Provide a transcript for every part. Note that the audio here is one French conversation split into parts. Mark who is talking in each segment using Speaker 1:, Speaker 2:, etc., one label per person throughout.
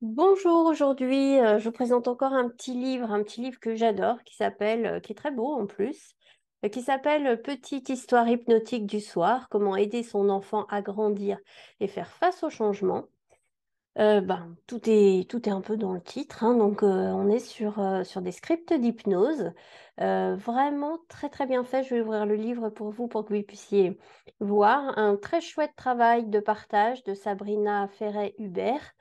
Speaker 1: Bonjour, aujourd'hui je vous présente encore un petit livre que j'adore, qui est très beau en plus, qui s'appelle Petite histoire hypnotique du soir, comment aider son enfant à grandir et faire face au changement. Tout est un peu dans le titre, hein, donc on est sur des scripts d'hypnose, vraiment très très bien fait. Je vais ouvrir le livre pour vous pour que vous puissiez voir un très chouette travail de partage de Sabrina Ferret-Hubert.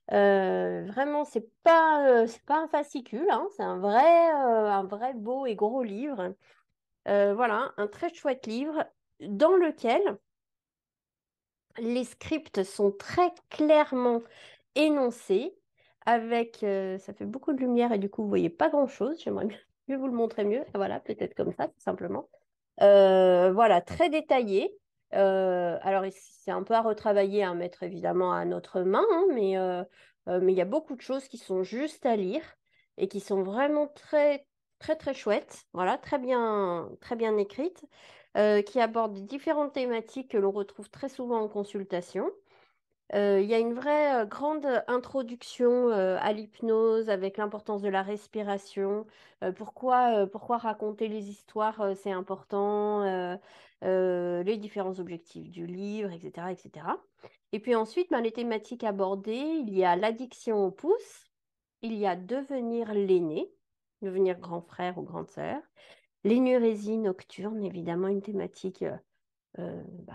Speaker 1: Vraiment, c'est pas un fascicule, hein, c'est un vrai beau et gros livre. Voilà, un très chouette livre dans lequel les scripts sont très clairement énoncés, ça fait beaucoup de lumière et du coup, vous voyez pas grand-chose. J'aimerais bien mieux vous le montrer mieux. Voilà, peut-être comme ça, tout simplement. Voilà, très détaillé. Alors, c'est un peu à retravailler, à mettre évidemment à notre main, hein, mais il y a beaucoup de choses qui sont justes à lire et qui sont vraiment très, très, très chouettes. Voilà, très bien écrites, qui abordent différentes thématiques que l'on retrouve très souvent en consultation. Il y a une vraie grande introduction à l'hypnose avec l'importance de la respiration, pourquoi raconter les histoires, c'est important, les différents objectifs du livre, etc., etc. Et puis ensuite, ben, les thématiques abordées, il y a l'addiction au pouce, il y a devenir l'aîné, devenir grand frère ou grande sœur, l'énurésie nocturne, évidemment une thématique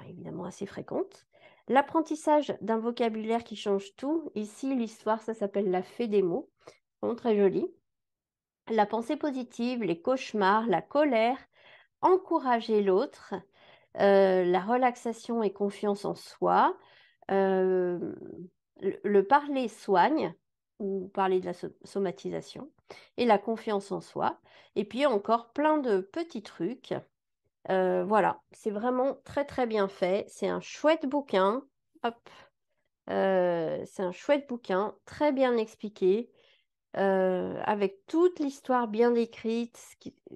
Speaker 1: évidemment assez fréquente. L'apprentissage d'un vocabulaire qui change tout. Ici, l'histoire, ça s'appelle la fée des mots. Vraiment très joli. La pensée positive, les cauchemars, la colère, encourager l'autre, la relaxation et confiance en soi. Euh, le parler soigne, ou parler de la somatisation, et la confiance en soi. Et puis encore plein de petits trucs. Voilà, c'est vraiment très très bien fait. C'est un chouette bouquin. Hop. C'est un chouette bouquin, très bien expliqué, avec toute l'histoire bien décrite.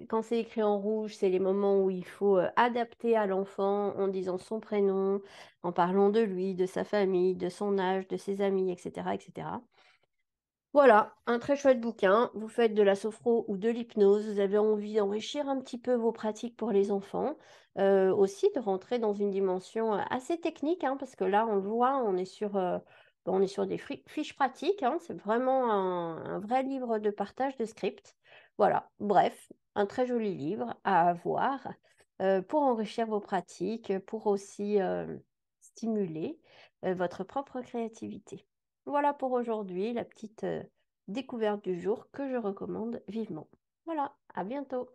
Speaker 1: Quand c'est écrit en rouge, c'est les moments où il faut adapter à l'enfant en disant son prénom, en parlant de lui, de sa famille, de son âge, de ses amis, etc., etc. Voilà, un très chouette bouquin. Vous faites de la sophro ou de l'hypnose, vous avez envie d'enrichir un petit peu vos pratiques pour les enfants, aussi de rentrer dans une dimension assez technique, hein, parce que là, on le voit, on est sur des fiches pratiques, hein, c'est vraiment un vrai livre de partage de script. Voilà, bref, un très joli livre à avoir pour enrichir vos pratiques, pour aussi stimuler votre propre créativité. Voilà pour aujourd'hui, la petite découverte du jour que je recommande vivement. Voilà, à bientôt.